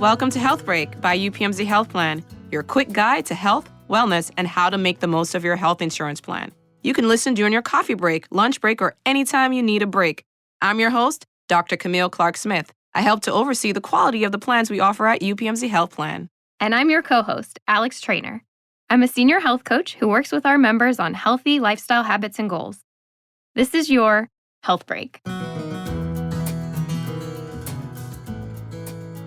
Welcome to Health Break by UPMC Health Plan, your quick guide to health, wellness, and how to make the most of your health insurance plan. You can listen during your coffee break, lunch break, or anytime you need a break. I'm your host, Dr. Camille Clark-Smith. I help to oversee the quality of the plans we offer at UPMC Health Plan. And I'm your co-host, Alex Trainer. I'm a senior health coach who works with our members on healthy lifestyle habits and goals. This is your Health Break.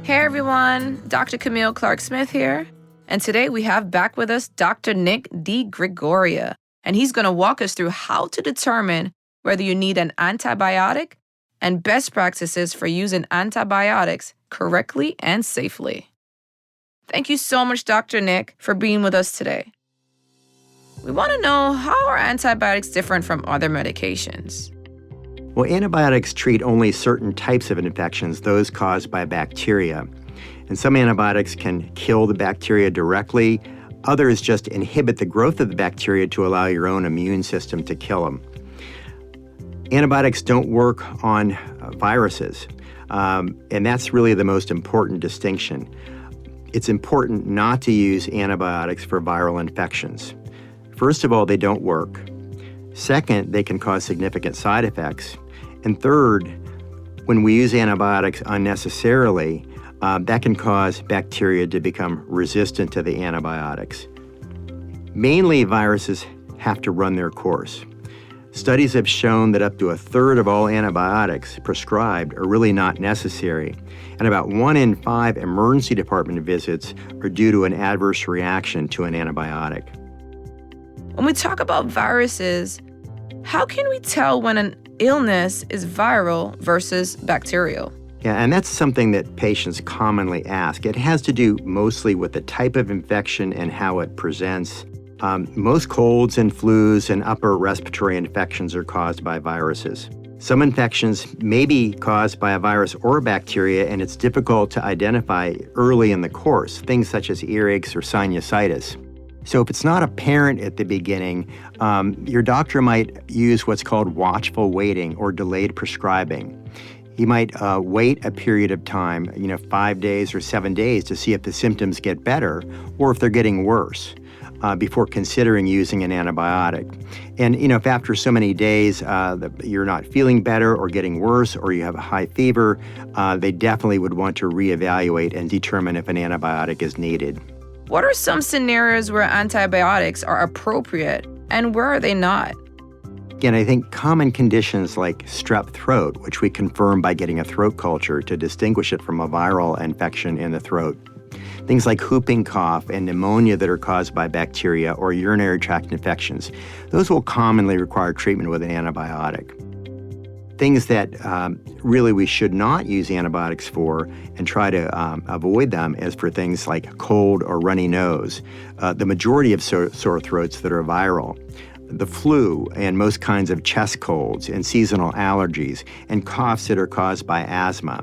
Hey everyone, Dr. Camille Clark-Smith here. And today we have back with us Dr. Nick DeGregorio. And he's going to walk us through how to determine whether you need an antibiotic and best practices for using antibiotics correctly and safely. Thank you so much, Dr. Nick, for being with us today. We want to know, how are antibiotics different from other medications? Well, antibiotics treat only certain types of infections, those caused by bacteria. And some antibiotics can kill the bacteria directly. Others just inhibit the growth of the bacteria to allow your own immune system to kill them. Antibiotics don't work on viruses, and that's really the most important distinction. It's important not to use antibiotics for viral infections. First of all, they don't work. Second, they can cause significant side effects. And third, when we use antibiotics unnecessarily, that can cause bacteria to become resistant to the antibiotics. Mainly, viruses have to run their course. Studies have shown that up to a third of all antibiotics prescribed are really not necessary, and about 1 in 5 emergency department visits are due to an adverse reaction to an antibiotic. When we talk about viruses, how can we tell when an illness is viral versus bacterial? Yeah, and that's something that patients commonly ask. It has to do mostly with the type of infection and how it presents. Most colds and flus and upper respiratory infections are caused by viruses. Some infections may be caused by a virus or a bacteria, and it's difficult to identify early in the course, things such as earaches or sinusitis. So if it's not apparent at the beginning, your doctor might use what's called watchful waiting or delayed prescribing. He might wait a period of time, 5 days or 7 days, to see if the symptoms get better or if they're getting worse before considering using an antibiotic. And, if after so many days you're not feeling better or getting worse or you have a high fever, they definitely would want to reevaluate and determine if an antibiotic is needed. What are some scenarios where antibiotics are appropriate and where are they not? Again, I think common conditions like strep throat, which we confirm by getting a throat culture to distinguish it from a viral infection in the throat. Things like whooping cough and pneumonia that are caused by bacteria or urinary tract infections, those will commonly require treatment with an antibiotic. Things that really we should not use antibiotics for and try to avoid them is for things like cold or runny nose, the majority of sore throats that are viral, the flu and most kinds of chest colds and seasonal allergies, and coughs that are caused by asthma.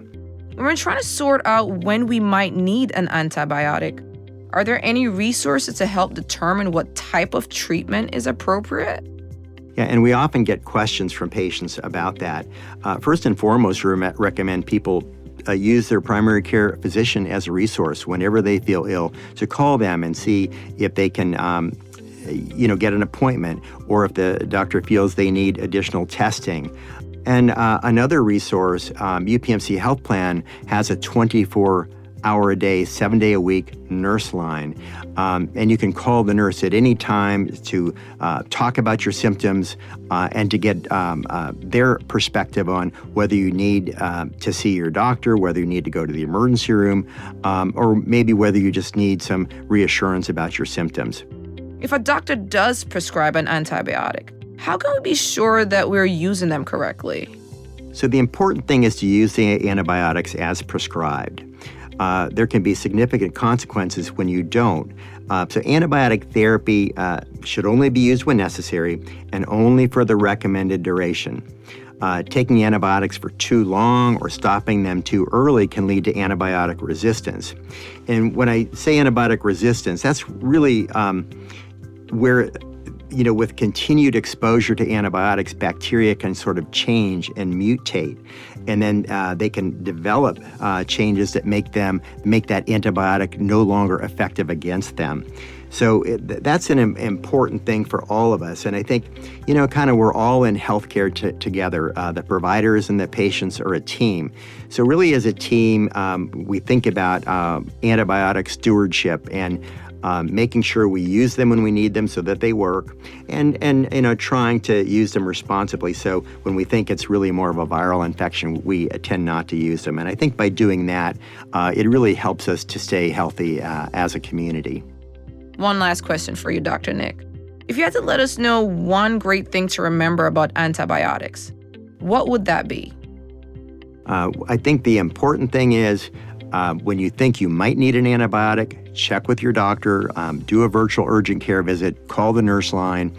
When we're trying to sort out when we might need an antibiotic, are there any resources to help determine what type of treatment is appropriate? Yeah, and we often get questions from patients about that. First and foremost, we recommend people use their primary care physician as a resource whenever they feel ill, to call them and see if they can get an appointment or if the doctor feels they need additional testing. And another resource, UPMC Health Plan has a 24-hour-a-day, 7-day-a-week nurse line. And you can call the nurse at any time to talk about your symptoms and to get their perspective on whether you need to see your doctor, whether you need to go to the emergency room, or maybe whether you just need some reassurance about your symptoms. If a doctor does prescribe an antibiotic, how can we be sure that we're using them correctly? So the important thing is to use the antibiotics as prescribed. There can be significant consequences when you don't. So antibiotic therapy should only be used when necessary and only for the recommended duration. Taking antibiotics for too long or stopping them too early can lead to antibiotic resistance. And when I say antibiotic resistance, that's really where with continued exposure to antibiotics, bacteria can sort of change and mutate, and then they can develop changes that make that antibiotic no longer effective against them. So that's an important thing for all of us. And I think, we're all in healthcare together. The providers and the patients are a team. So really as a team, we think about antibiotic stewardship and making sure we use them when we need them so that they work, and trying to use them responsibly. So when we think it's really more of a viral infection, we tend not to use them. And I think by doing that, it really helps us to stay healthy as a community. One last question for you, Dr. Nick. If you had to let us know one great thing to remember about antibiotics, what would that be? I think the important thing is when you think you might need an antibiotic, check with your doctor, do a virtual urgent care visit, call the nurse line,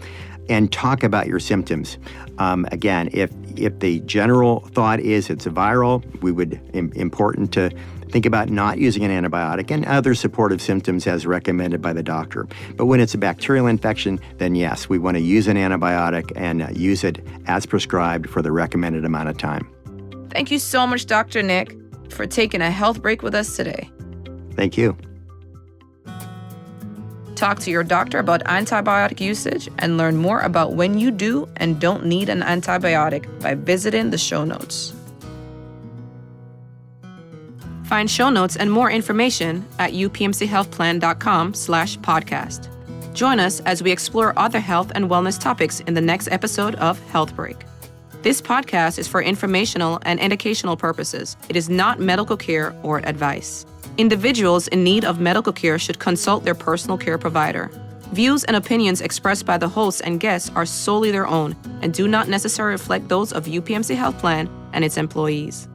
and talk about your symptoms. Again, if the general thought is it's a viral, we would important to think about not using an antibiotic and other supportive symptoms as recommended by the doctor. But when it's a bacterial infection, then yes, we want to use an antibiotic and use it as prescribed for the recommended amount of time. Thank you so much, Dr. Nick, for taking a health break with us today. Thank you. Talk to your doctor about antibiotic usage and learn more about when you do and don't need an antibiotic by visiting the show notes. Find show notes and more information at upmchealthplan.com/podcast. Join us as we explore other health and wellness topics in the next episode of Health Break. This podcast is for informational and educational purposes. It is not medical care or advice. Individuals in need of medical care should consult their personal care provider. Views and opinions expressed by the hosts and guests are solely their own and do not necessarily reflect those of UPMC Health Plan and its employees.